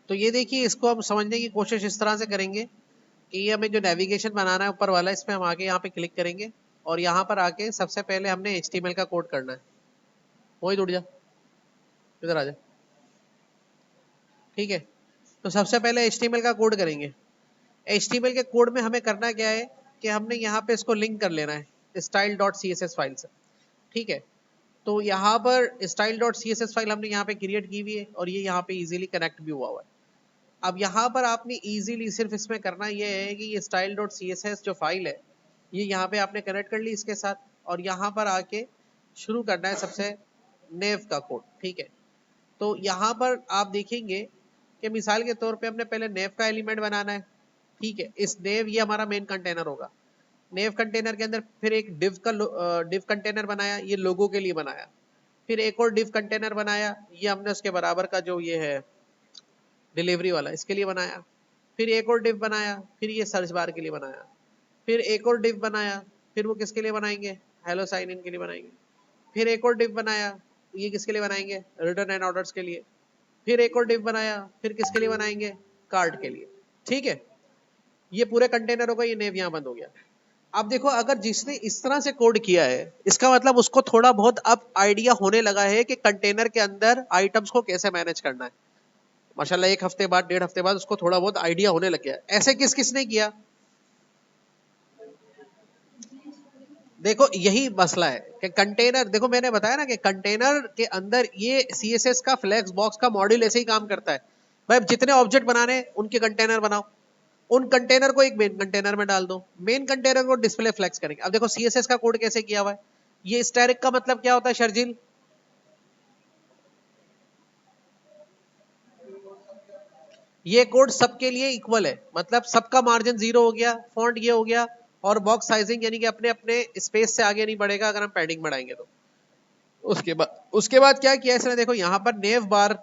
तो ये देखिए, इसको हम समझने की कोशिश इस तरह से करेंगे कि ये हमें जो नेविगेशन बनाना है ऊपर वाला, इसमें हम आके यहाँ पे क्लिक करेंगे और यहाँ पर आके सबसे पहले हमने HTML का कोड करना है। वही उड़ जा, इधर आ जा। ठीक है, तो सबसे पहले HTML का कोड करेंगे। HTML के कोड में हमें करना क्या है कि हमने यहाँ पे इसको लिंक कर लेना है style.css फाइल से। ठीक है, तो यहाँ पर style.css फाइल हमने यहाँ पे क्रिएट की हुई है और ये यहाँ पे इजीली कनेक्ट भी हुआ है। अब यहाँ पर आपने इजीली सिर्फ इसमें करना ये है कि ये style.css जो फाइल है ये यहाँ पे आपने कनेक्ट कर ली इसके साथ, और यहाँ पर आके शुरू करना है सबसे नेव का कोड। ठीक है, तो यहाँ पर आप देखेंगे कि मिसाल के तौर पे हमने पहले नेव का एलिमेंट बनाना है। ठीक है, इस नेव ये हमारा मेन कंटेनर होगा। नेव कंटेनर के अंदर फिर एक डिव कंटेनर बनाया, ये लोगो के लिए बनाया। फिर एक और डिव कंटेनर बनाया, ये हमने उसके बराबर का जो ये है डिलीवरी वाला, इसके लिए बनाया। फिर एक और डिव बनाया, फिर ये सर्च बार के लिए बनाया। फिर एक और डिव बनाया, फिर वो किसके लिए बनाएंगे, हेलो साइन इन के लिए बनाएंगे। फिर एक और डिव बनाया, ये किसके लिए बनाएंगे, रिटर्न एंड ऑर्डर्स के लिए। फिर एक और डिव बनाया, फिर किसके लिए बनाएंगे, कार्ड के लिए। ठीक है, ये पूरे कंटेनर होगा, ये नेव यहाँ बंद हो गया। अब देखो, अगर जिसने इस तरह से कोड किया है इसका मतलब उसको थोड़ा बहुत अब आइडिया होने लगा है कि कंटेनर के अंदर आइटम्स को कैसे मैनेज करना है। माशाल्लाह, एक हफ्ते बाद, 1.5 हफ्ते बाद उसको थोड़ा बहुत आइडिया होने लग गया। ऐसे किस किसने किया, देखो यही मसला है कि कंटेनर, देखो मैंने बताया ना कि कंटेनर के अंदर ये CSS का फ्लेक्स बॉक्स का मॉड्यूल ऐसे ही काम करता है। भाई जितने ऑब्जेक्ट बनाने उनके कंटेनर बनाओ, उन कंटेनर को एक मेन कंटेनर में डाल दो, मेन कंटेनर को डिस्प्ले फ्लेक्स करेंगे। अब देखो CSS का कोड कैसे किया हुआ है। ये स्टैटिक का मतलब क्या होता है शर्जिल, ये कोड सबके लिए इक्वल है, मतलब सबका मार्जिन 0 हो गया, फॉन्ट ये हो गया, और बॉक्स साइजिंग यानी कि अपने अपने स्पेस से आगे नहीं बढ़ेगा अगर हम पैडिंग बढ़ाएंगे तो। उसके बाद क्या किया इसने, देखो यहाँ पर नेव बार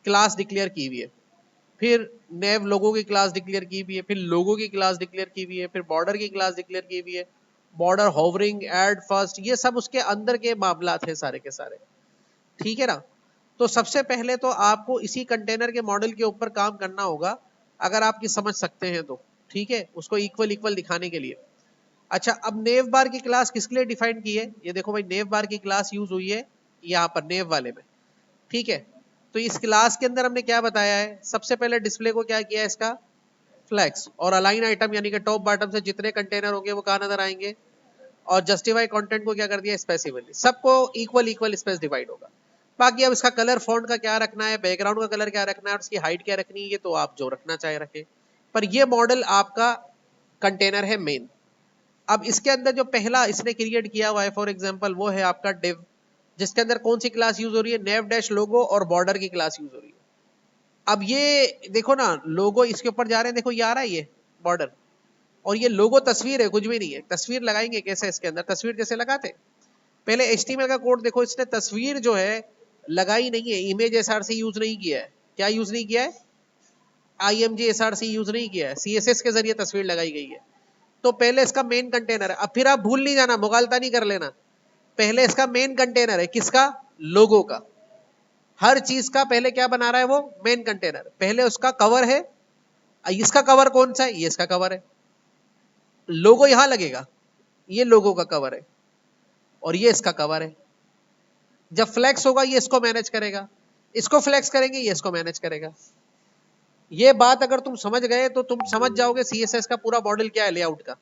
क्लास डिक्लेयर की हुई है, फिर नेव लोगो की क्लास डिक्लेयर की हुई है, फिर लोगो की क्लास डिक्लेयर की हुई है, फिर बॉर्डर की क्लास डिक्लेयर की हुई है, बॉर्डर होवरिंग एड फर्स्ट, ये सब उसके अंदर के मामला थे सारे के सारे। ठीक है ना, तो सबसे पहले तो आपको इसी कंटेनर के मॉडल के ऊपर काम करना होगा, अगर आप ये समझ सकते हैं तो। ठीक है, उसको इक्वल इक्वल दिखाने के लिए। अच्छा, अब नेव बार की क्लास किसके लिए डिफाइन की है, ये देखो भाई, नेव बार की क्लास यूज हुई है यहाँ पर नेव वाले में। ठीक है, तो इस क्लास के अंदर हमने क्या बताया है, सबसे पहले डिस्प्ले को क्या किया है, इसका फ्लैक्स, और अलाइन आइटम यानी कि टॉप बॉटम से जितने कंटेनर होंगे वो कहाँ नजर आएंगे, और जस्टिफाई कंटेंट को क्या कर दिया, स्पेसिफिकली सबको इक्वल इक्वल स्पेस डिवाइड होगा। बाकी अब इसका कलर फॉन्ट का क्या रखना है, बैकग्राउंड का कलर क्या रखना है, और इसकी हाइट क्या रखनी है, ये तो आप जो रखना चाहे रखें, पर ये मॉडल आपका कंटेनर है मेन। अब इसके अंदर जो पहला इसने क्रिएट किया हुआ है फॉर एग्जांपल, वो है आपका डिव, जिसके अंदर कौन सी क्लास यूज हो रही है, नेव डैश लोगो और बॉर्डर की क्लास यूज हो रही है। अब ये देखो ना, लोगो इसके ऊपर जा रहे हैं, देखो ये आ रहा है ये बॉर्डर, और ये लोगो तस्वीर है, कुछ भी नहीं है। तस्वीर लगाएंगे कैसे, इसके अंदर तस्वीर जैसे लगाते, पहले HTML का कोड देखो, इसने तस्वीर जो है लगाई नहीं है, इमेज SRC यूज नहीं किया है। क्या यूज नहीं किया है, IMG SRC यूज नहीं किया है, CSS के जरिए तस्वीर लगाई गई है। तो पहले इसका मेन कंटेनर है, अब फिर आप भूल नहीं जाना, मुगालता नहीं कर लेना, पहले इसका मेन कंटेनर है किसका, लोगो का। हर चीज का पहले क्या बना रहा है वो, मेन कंटेनर, पहले उसका कवर है। इसका कवर कौन सा है, ये इसका कवर है, लोगो यहां लगेगा, ये लोगो का कवर है, और ये इसका कवर है। जब फ्लेक्स होगा ये इसको मैनेज करेगा, इसको फ्लेक्स करेंगे ये इसको मैनेज करेगा। ये बात अगर तुम समझ गए तो तुम समझ जाओगे CSS का पूरा मॉडल क्या है लेआउट का।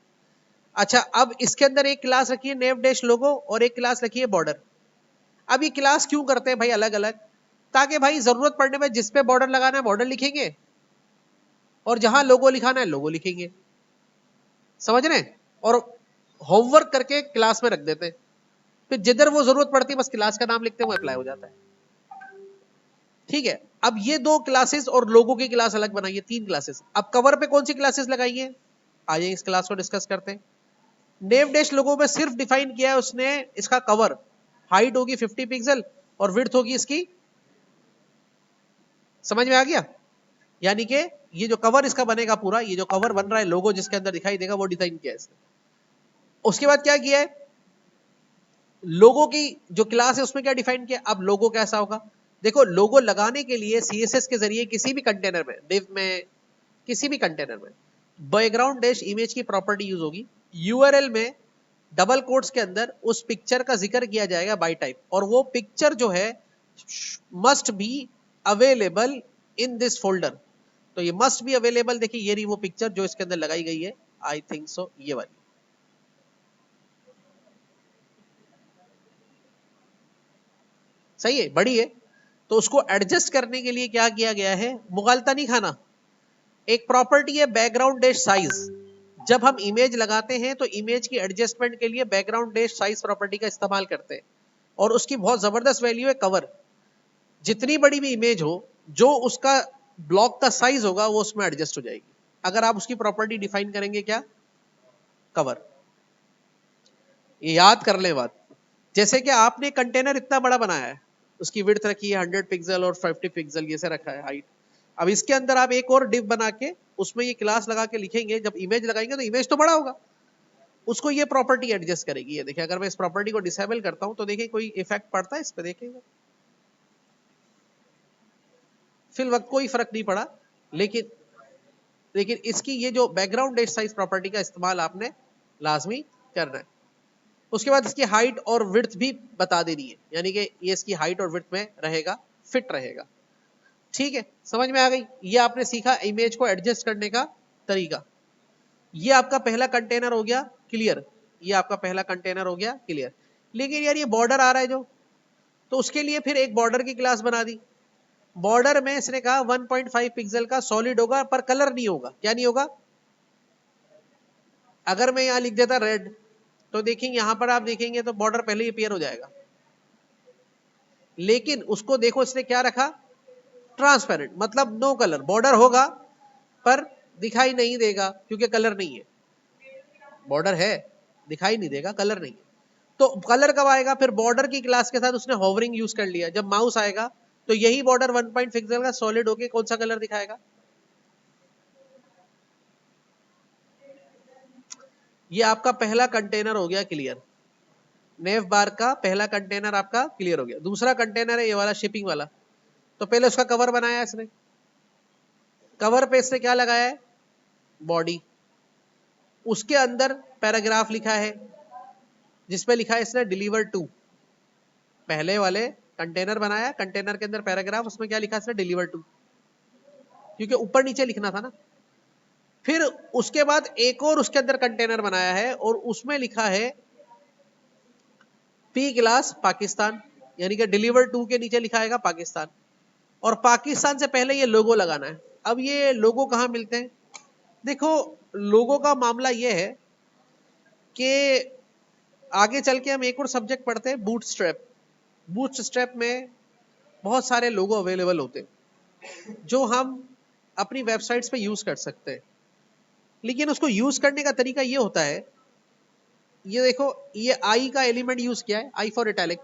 अच्छा, अब इसके अंदर एक क्लास रखी है नेव डैश लोगो और एक क्लास रखी है बॉर्डर। अब ये क्लास क्यों करते हैं भाई अलग अलग, ताकि भाई जरूरत पड़ने में जिस पे बॉर्डर लगाना है बॉर्डर लिखेंगे, और जहां लोगो लिखाना है लोगो लिखेंगे। समझ रहे हैं, और होमवर्क करके क्लास में रख देते हैं, फिर जिधर वो जरूरत पड़ती है बस क्लास का नाम लिखते हैं, वो अप्लाई हो जाता है। ठीक है, अब ये दो क्लासेस और लोगों की क्लास अलग बनाई है, 3 क्लासेस। अब कवर पे कौन सी क्लासेस लगाई है, आइए इस क्लास को डिस्कस करते हैं। नेव डैश लोगों में सिर्फ डिफाइन किया है उसने इसका कवर, हाइट होगी 50 पिक्सल और विड्थ होगी इसकी, समझ में आ गया, यानी कि ये जो कवर इसका बनेगा पूरा, ये जो कवर बन रहा है लोगो जिसके अंदर दिखाई देगा, वो डिजाइन किया है इसने। उसके बाद क्या किया है, लोगो की जो क्लास है उसमें क्या डिफाइन किया, अब लोगो कैसा होगा, देखो लोगो लगाने के लिए CSS के जरिए किसी भी कंटेनर में, div में, किसी भी कंटेनर में बैकग्राउंड डैश इमेज की प्रॉपर्टी यूज होगी। URL में डबल कोट्स के अंदर उस पिक्चर का जिक्र किया जाएगा बाय टाइप, और वो पिक्चर जो है must be available in this folder. तो ये मस्ट बी अवेलेबल, देखिए ये रही वो पिक्चर जो इसके अंदर लगाई गई है, आई थिंक सो ये वाली। सही है, बड़ी है। तो उसको एडजस्ट करने के लिए क्या किया गया है, मुगालता नहीं खाना। एक प्रॉपर्टी है बैकग्राउंड डैश साइज। जब हम इमेज लगाते हैं तो इमेज की एडजस्टमेंट के लिए बैकग्राउंड डैश साइज प्रॉपर्टी का इस्तेमाल करते हैं, और उसकी बहुत जबरदस्त वैल्यू है कवर। जितनी बड़ी भी इमेज हो, जो उसका ब्लॉक का साइज होगा वो उसमें एडजस्ट हो जाएगी। अगर आप उसकी प्रॉपर्टी डिफाइन करेंगे क्या, कवर। ये याद कर ले बात। जैसे कि आपने कंटेनर इतना बड़ा बनाया है, उसकी विड्थ रखी है 100 पिक्सल और 50 पिक्सल, ये से रखा है हाइट। अब इसके अंदर आप एक और डिव बना के उसमें ये क्लास लगा के लिखेंगे, जब इमेज लगाएंगे तो इमेज तो बड़ा होगा, उसको ये प्रॉपर्टी एडजस्ट करेगी। ये देखिए, अगर मैं इस प्रॉपर्टी को डिसेबल करता हूं तो देखिए कोई इफेक्ट पड़ता है इस पे, देखिएगा फिल वक्त कोई फर्क नहीं पड़ा। लेकिन लेकिन इसकी ये जो बैकग्राउंड डैश साइज प्रॉपर्टी का इस्तेमाल आपने लाजमी करना है। उसके बाद इसकी हाइट और विड्थ भी बता देनी है, यानी कि ये इसकी हाइट और विड्थ में रहेगा, फिट रहेगा। ठीक है, समझ में आ गई। ये आपने सीखा इमेज को एडजस्ट करने का तरीका। ये आपका पहला कंटेनर हो गया क्लियर, ये आपका पहला कंटेनर हो गया क्लियर। लेकिन यार ये बॉर्डर आ रहा है जो, तो उसके लिए फिर एक बॉर्डर की क्लास बना दी। बॉर्डर में इसने कहा 1.5 पिक्सल का सॉलिड होगा, पर कलर नहीं होगा। क्या नहीं होगा, अगर मैं यहां लिख देता रेड, तो देखेंगे यहां पर आप देखेंगे तो बॉर्डर पहले ही अपीयर हो जाएगा। लेकिन उसको देखो इसने क्या रखा, ट्रांसपेरेंट, मतलब नो कलर। बॉर्डर होगा पर दिखाई नहीं देगा क्योंकि कलर नहीं है। बॉर्डर है, दिखाई नहीं देगा, कलर नहीं है। तो कलर कब आएगा, फिर बॉर्डर की क्लास के साथ उसने होवरिंग यूज कर लिया। जब माउस आएगा तो यही बॉर्डर 1 पिक्सल का सॉलिड होके कौन सा कलर दिखाएगा, ये आपका पहला कंटेनर हो गया क्लियर। नेव बार का पहला कंटेनर आपका क्लियर हो गया। दूसरा कंटेनर है ये वाला शिपिंग वाला। तो पहले उसका कवर बनाया इसने, कवर पे इसने क्या लगाया है, बॉडी। उसके अंदर पैराग्राफ लिखा है जिसपे लिखा है इसने डिलीवर टू। पहले वाले कंटेनर बनाया, कंटेनर के अंदर पैराग्राफ, उसमें क्या लिखा इसने, डिलीवर टू, क्योंकि ऊपर नीचे लिखना था ना। फिर उसके बाद एक और उसके अंदर कंटेनर बनाया है और उसमें लिखा है पी क्लास पाकिस्तान, यानी कि डिलीवर टू के नीचे लिखा है पाकिस्तान। और पाकिस्तान से पहले ये लोगो लगाना है। अब ये लोगो कहां मिलते हैं, देखो लोगो का मामला ये है कि आगे चल के हम एक और सब्जेक्ट पढ़ते हैं, बूटस्ट्रैप। बूटस्ट्रैप में बहुत सारे लोगो अवेलेबल होते हैं जो हम अपनी वेबसाइट्स पे यूज कर सकते हैं। लेकिन उसको यूज करने का तरीका ये होता है, ये देखो ये आई का एलिमेंट यूज किया है, आई फॉर इटैलिक,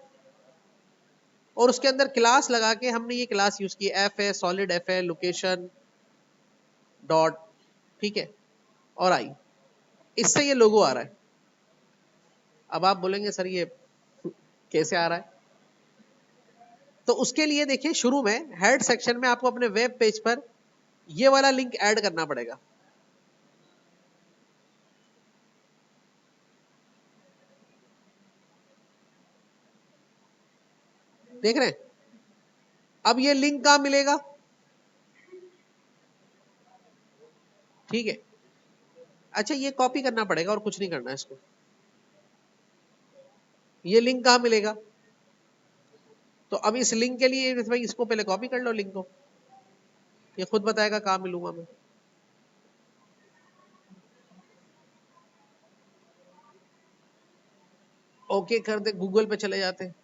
और उसके अंदर क्लास लगा के हमने ये क्लास यूज की, एफ है, सॉलिड एफ है, लोकेशन डॉट, ठीक है, और आई। इससे ये लोगो आ रहा है। अब आप बोलेंगे सर ये कैसे आ रहा है, तो उसके लिए देखिए शुरू में हेड सेक्शन में आपको अपने वेब पेज पर ये वाला लिंक ऐड करना पड़ेगा। देख रहे हैं, अब ये लिंक कहां मिलेगा, ठीक है। अच्छा ये कॉपी करना पड़ेगा और कुछ नहीं करना है इसको। ये लिंक कहां मिलेगा, तो अब इस लिंक के लिए भाई इसको पहले कॉपी कर लो लिंक को, ये खुद बताएगा कहां मिलूंगा मैं। ओके कर दे, गूगल पे चले जाते हैं।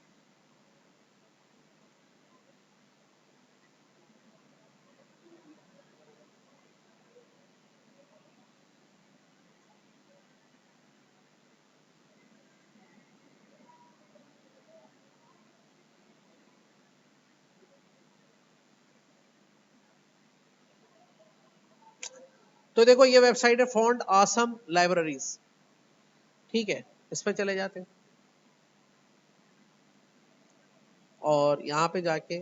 तो देखो ये वेबसाइट है फॉन्ट ऑसम लाइब्रेरीज, ठीक है, इस पर चले जाते हैं और यहाँ पे जाके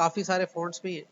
काफी सारे फॉन्ट्स भी हैं।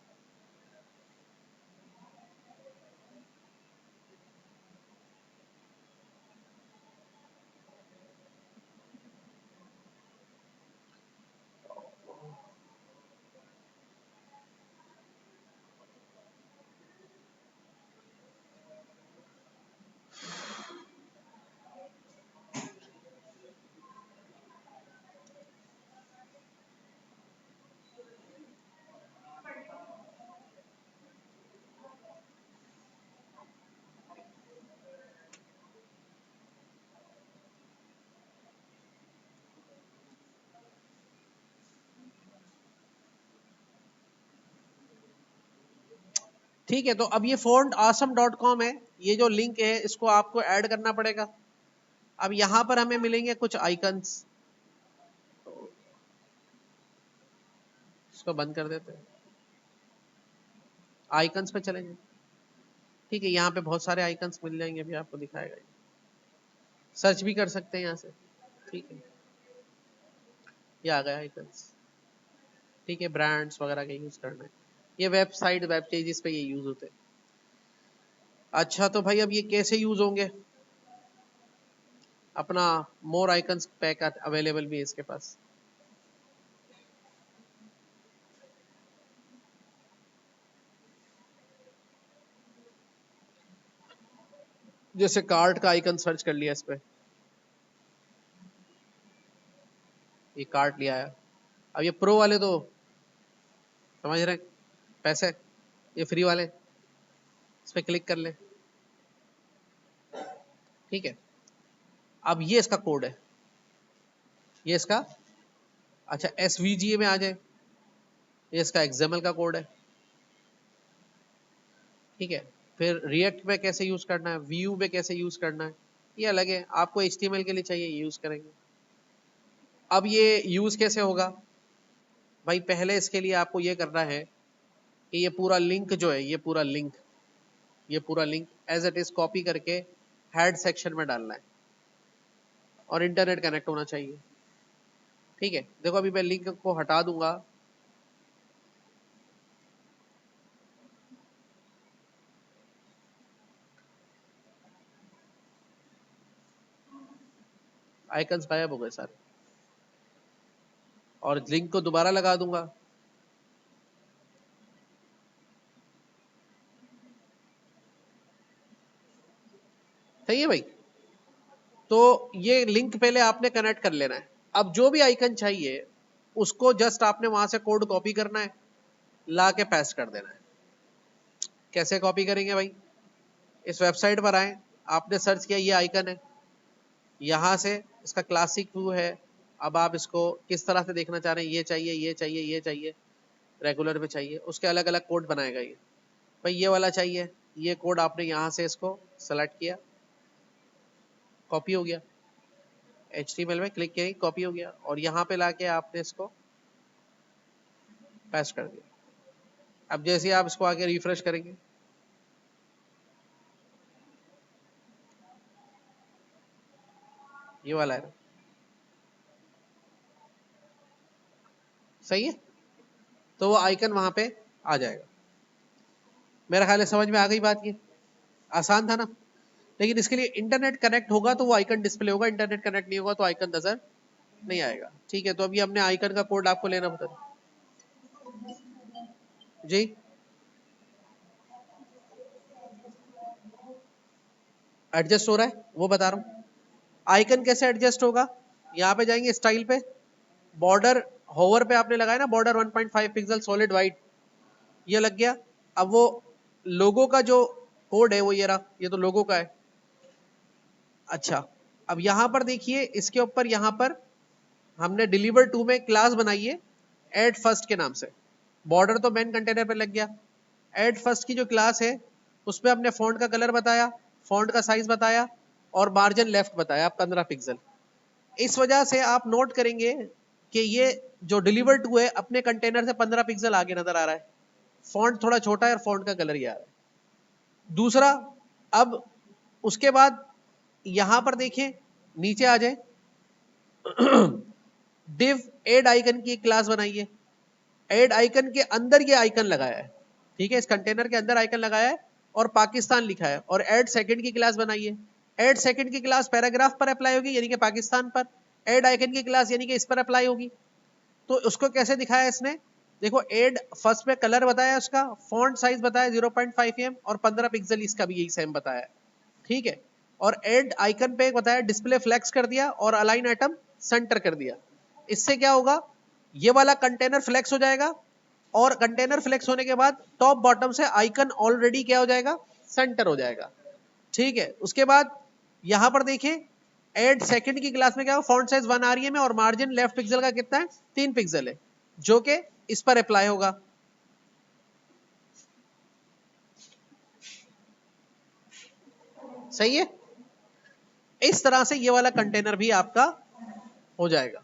ठीक है, तो अब ये fontawesome.com है, ये जो लिंक है इसको आपको ऐड करना पड़ेगा। अब यहां पर हमें मिलेंगे कुछ आइकन्स, इसको बंद कर देते हैं, आइकन्स पे चलेंगे। ठीक है, यहाँ पे बहुत सारे आइकन्स मिल जाएंगे, अभी आपको दिखाएगा, सर्च भी कर सकते हैं यहाँ से। ठीक है, ये आ गया आइकन्स। ठीक है, ब्रांड्स वगैरह का यूज करना है, ये वेबसाइट वेब पेजेस पे ये यूज होते हैं। अच्छा, तो भाई अब ये कैसे यूज होंगे? अपना मोर आइकन्स पैक अवेलेबल भी है इसके पास। जैसे कार्ट का आइकन सर्च कर लिया इस पे, ये कार्ट लिया है। अब ये प्रो वाले तो समझ रहे हैं, पैसे, ये फ्री वाले, इस पे क्लिक कर ले। ठीक है, अब ये इसका कोड है, ये इसका, अच्छा एसवीजीए में आ जाए, ये इसका एक्सएमएल का कोड है। ठीक है, फिर रिएक्ट में कैसे यूज करना है, व्यू में कैसे यूज करना है, ये अलग है, आपको एचटीएमएल के लिए चाहिए यूज करेंगे। अब ये यूज कैसे होगा भाई? पहले इसके लिए आपको ये करना है कि ये पूरा लिंक जो है, ये पूरा link as it is copy करके हेड सेक्शन में डालना है, और इंटरनेट कनेक्ट होना चाहिए। ठीक है, देखो अभी मैं लिंक को हटा दूंगा, आइकन्स गायब हो गए सारे, और लिंक को दोबारा लगा दूंगा। सही है भाई, तो ये लिंक पहले आपने कनेक्ट कर लेना है। अब जो भी आइकन चाहिए उसको जस्ट आपने वहां से कोड कॉपी करना है, ला के पेस्ट कर देना है। कैसे कॉपी करेंगे भाई? इस वेबसाइट पर आए, आपने सर्च किया ये आइकन है, यहां से इसका क्लासिक व्यू है। अब आप इसको किस तरह से देखना चाह रहे हैं, ये चाहिए, ये चाहिए, ये चाहिए, रेगुलर में चाहिए, उसके अलग अलग कोड बनाएगा ये। भाई ये वाला चाहिए, ये कोड आपने यहाँ से इसको सेलेक्ट किया, कॉपी हो गया, HTML में क्लिक किया, कॉपी हो गया, और यहाँ पे लाके आपने इसको पेस्ट कर दिया। अब जैसे ही आप इसको आगे रिफ्रेश करेंगे, ये वाला है ना, सही है, तो वो आइकन वहां पे आ जाएगा। मेरा ख्याल है समझ में आ गई बात, ये आसान था ना। लेकिन इसके लिए इंटरनेट कनेक्ट होगा तो वो आइकन डिस्प्ले होगा, इंटरनेट कनेक्ट नहीं होगा तो आइकन नजर नहीं आएगा। ठीक है, तो अभी हमने आइकन का कोड आपको लेना बता जी। एडजस्ट हो रहा है वो बता रहा हूँ। आइकन कैसे एडजस्ट होगा? यहाँ पे जाएंगे स्टाइल पे, बॉर्डर होवर पे आपने लगाया ना, बॉर्डर 1.5 पिक्सल सॉलिड वाइट, ये लग गया। अब वो लोगो का जो कोड है वो ये रहा, ये तो लोगो का है। अच्छा, अब यहां पर देखिए, इसके ऊपर यहां पर हमने डिलीवर टू में क्लास बनाई है एड फर्स्ट के नाम से। बॉर्डर तो मेन कंटेनर पे लग गया, एड फर्स्ट की जो क्लास है उसमें हमने फॉन्ट का कलर बताया, फॉन्ट का साइज बताया, और मार्जिन लेफ्ट बताया 15 पिक्सल। इस वजह से आप नोट करेंगे कि ये जो डिलीवर टू है अपने कंटेनर से 15 पिक्सल आगे नजर आ रहा है, फॉन्ट थोड़ा छोटा है और फॉन्ट का कलर ये आ रहा है। दूसरा, अब उसके बाद यहां पर देखें, नीचे आ जाए, डिव एड आइकन की एक क्लास बनाइए, ऐड आइकन के अंदर ये आइकन लगाया है, ठीक है, इस कंटेनर के अंदर आइकन लगाया है और पाकिस्तान लिखा है, और ऐड सेकंड की क्लास बनाई है। ऐड सेकंड की क्लास पैराग्राफ पर अप्लाई होगी यानी कि पाकिस्तान पर, ऐड आइकन की क्लास यानी कि इस पर अप्लाई होगी। तो उसको कैसे दिखाया इसने, देखो ऐड फर्स्ट में कलर बताया उसका, फॉन्ट साइज बताया 0.5 mm और 15 पिक्सल इसका भी यही सेम बताया, ठीक है। और ऐड आइकन पे बताया डिस्प्ले फ्लेक्स कर दिया और अलाइन आइटम सेंटर कर दिया। इससे क्या होगा, ये वाला कंटेनर फ्लेक्स हो जाएगा, और कंटेनर फ्लेक्स होने के बाद टॉप बॉटम से आइकन ऑलरेडी क्या हो जाएगा, सेंटर हो जाएगा, ठीक है। उसके बाद यहां पर देखिए ऐड सेकंड की क्लास में क्या, फॉन्ट साइज 1 rem है और मार्जिन लेफ्ट पिक्सल का कितना है, 3 पिक्सल है, जो कि इस पर अप्लाई होगा। सही है, इस तरह से ये वाला कंटेनर भी आपका हो जाएगा।